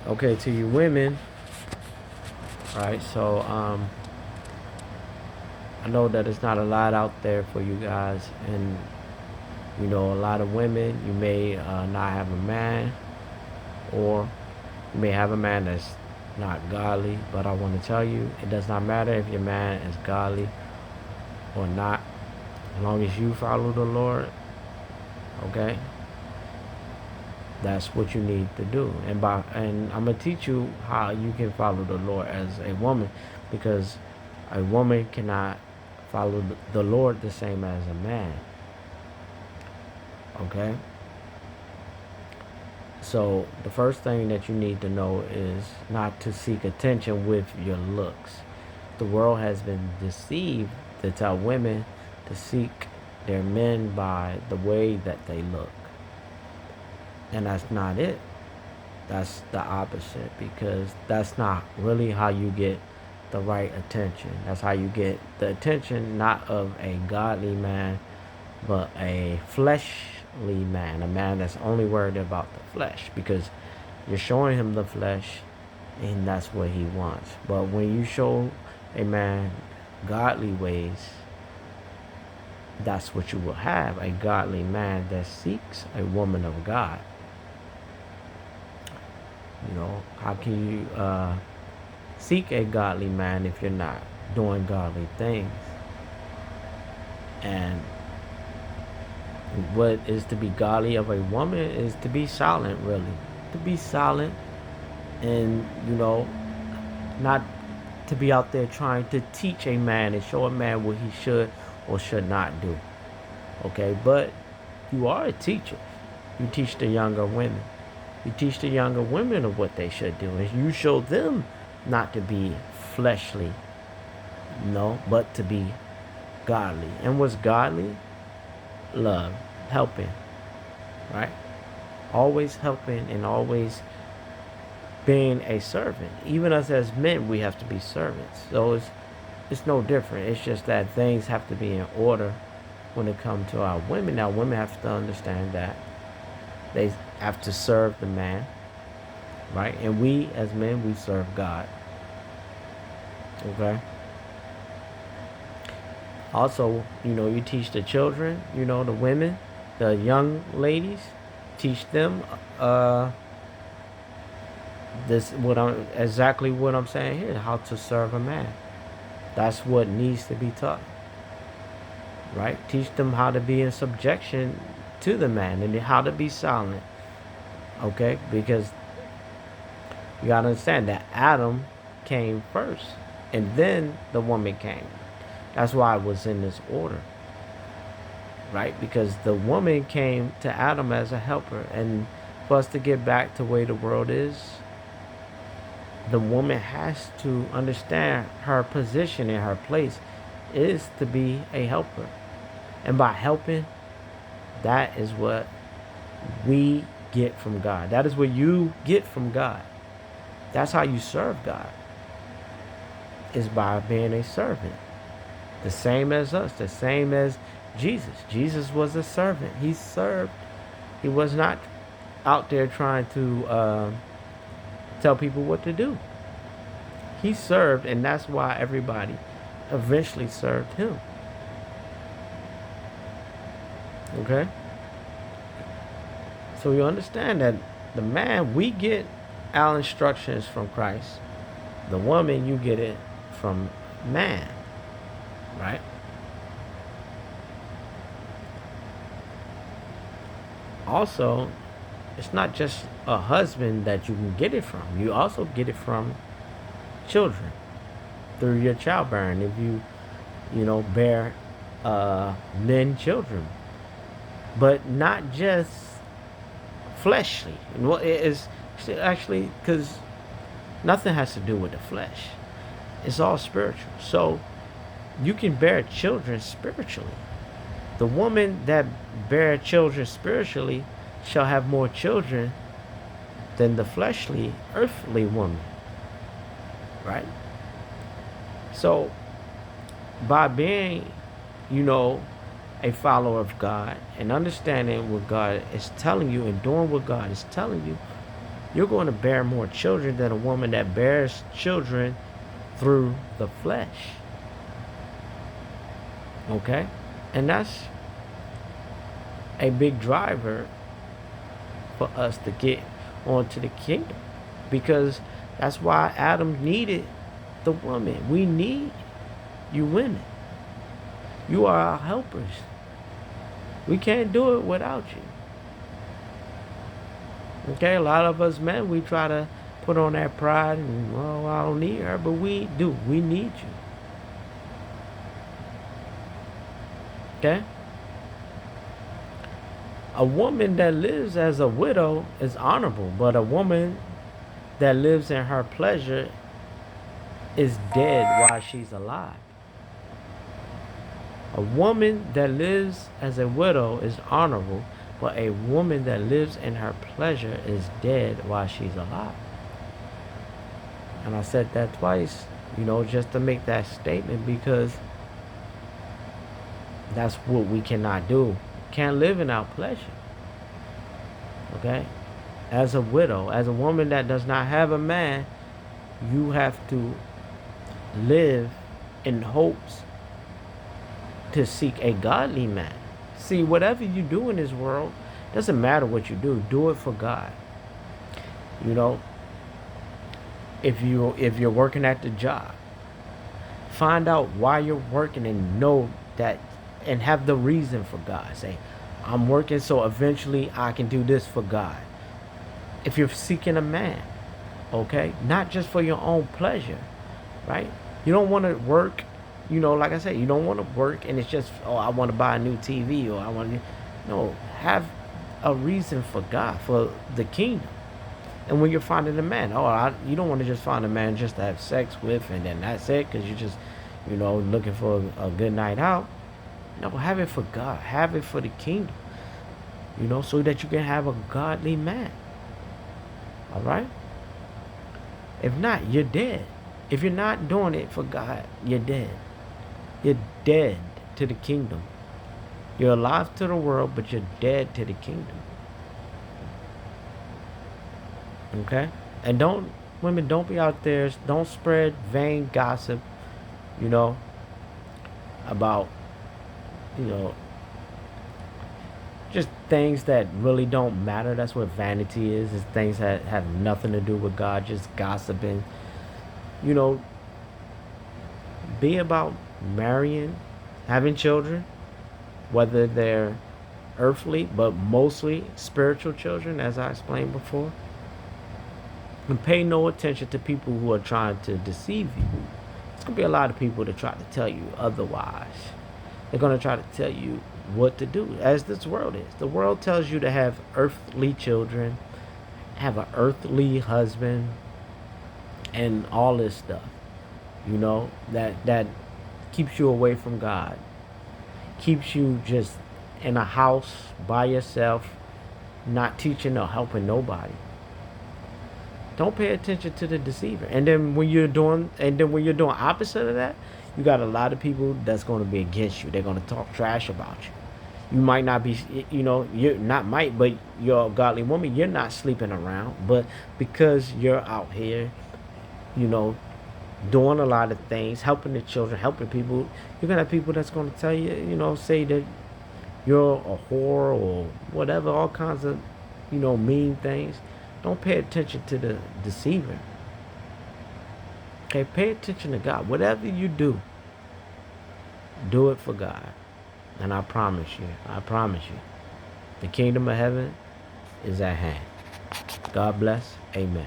Okay, to you women, right? So I know that it's not a lot out there for you guys, and a lot of women, you may not have a man, or you may have a man that's not godly. But I want to tell you, it does not matter if your man is godly or not, as long as you follow the Lord. Okay, that's what you need to do. And I'm gonna teach you how you can follow the Lord as a woman, because a woman cannot follow the Lord the same as a man. Okay, so the first thing that you need to know is not to seek attention with your looks. The world has been deceived to tell women to seek their men by the way that they look, and that's not it. That's the opposite, because that's not really how you get the right attention. That's how you get the attention not of a godly man, but a fleshly man, a man that's only worried about the flesh, because you're showing him the flesh and that's what he wants. But when you show a man godly ways, that's what you will have, a godly man that seeks a woman of God. How can you seek a godly man if you're not doing godly things? And what is to be godly of a woman is to be silent, really. To be silent, and, not to be out there trying to teach a man and show a man what he should or should not do. Okay, but you are a teacher. You teach the younger women. You teach the younger women of what they should do. And you show them not to be fleshly, but to be godly. And what's godly? Love, helping, right? Always helping and always being a servant. Even us as men, we have to be servants. So it's no different. It's just that things have to be in order when it comes to our women. Now, women have to understand that they have to serve the man, right? And we as men, we serve God. Okay? Also, you teach the children, the women, the young ladies, teach them exactly what I'm saying here, how to serve a man. That's what needs to be taught. Right? Teach them how to be in subjection to the man and how to be silent. Okay? Because you gotta understand that Adam came first and then the woman came. That's why it was in this order. Right? Because the woman came to Adam as a helper. And for us to get back to the way the world is, the woman has to understand her position and her place is to be a helper. And by helping, that is what we get from God. That is what you get from God. That's how you serve God, is by being a servant. The same as us, the same as Jesus. Jesus was a servant. He served. He was not out there trying to tell people what to do. He served, and that's why everybody eventually served him. Okay? So you understand that the man, we get our instructions from Christ. The woman, you get it from man. Right? Also, it's not just a husband that you can get it from. You also get it from children through your childbearing. If you, bear men children, but not just fleshly. Well, it is actually, because nothing has to do with the flesh. It's all spiritual. So you can bear children spiritually. The woman that bear children spiritually shall have more children than the fleshly, earthly woman. Right? So, by being, a follower of God and understanding what God is telling you and doing what God is telling you, You're going to bear more children than a woman that bears children through the flesh. Okay? And that's a big driver for us to get onto the kingdom. Because that's why Adam needed the woman. We need you women. You are our helpers. We can't do it without you. Okay, a lot of us men, we try to put on that pride and, well, I don't need her, but we do. We need you. Okay? A woman that lives as a widow is honorable, but a woman that lives in her pleasure is dead while she's alive. A woman that lives as a widow is honorable, but a woman that lives in her pleasure is dead while she's alive. And I said that twice, just to make that statement, because that's what we cannot do. Can't live in our pleasure. Okay? As a widow, as a woman that does not have a man, you have to live in hopes to seek a godly man. See, whatever you do in this world, doesn't matter what you do it for God. If you're working at the job, find out why you're working and know that, and have the reason for God. Say, I'm working so eventually I can do this for God. If you're seeking a man, okay, not just for your own pleasure, right? You don't want to work, like I said, you don't want to work and it's just, I want to buy a new TV, or I want to, no, have a reason for God, for the kingdom. And when you're finding a man, you don't want to just find a man just to have sex with and then that's it, because you're just, looking for a good night out. No, have it for God. Have it for the kingdom. So that you can have a godly man. All right? If not, you're dead. If you're not doing it for God, you're dead. You're dead to the kingdom. You're alive to the world, but you're dead to the kingdom. Okay? And women, don't be out there, don't spread vain gossip, about, just things that really don't matter. That's what vanity is. It's things that have nothing to do with God, just gossiping. Be about marrying, having children, whether they're earthly, but mostly spiritual children, as I explained before. And pay no attention to people who are trying to deceive you. There's going to be a lot of people that try to tell you otherwise. They're going to try to tell you what to do, as this world is. The world tells you to have earthly children, have an earthly husband, and all this stuff. That keeps you away from God. Keeps you just in a house by yourself, not teaching or helping nobody. Don't pay attention to the deceiver. And then when you're doing opposite of that, you got a lot of people that's going to be against you. They're going to talk trash about you. You might not be, but you're a godly woman. You're not sleeping around, but because you're out here, doing a lot of things, helping the children, helping people, you're going to have people that's going to tell you, say that you're a whore or whatever, all kinds of, mean things. Don't pay attention to the deceiver. Okay, pay attention to God. Whatever you do it for God. And I promise you, the kingdom of heaven is at hand. God bless. Amen.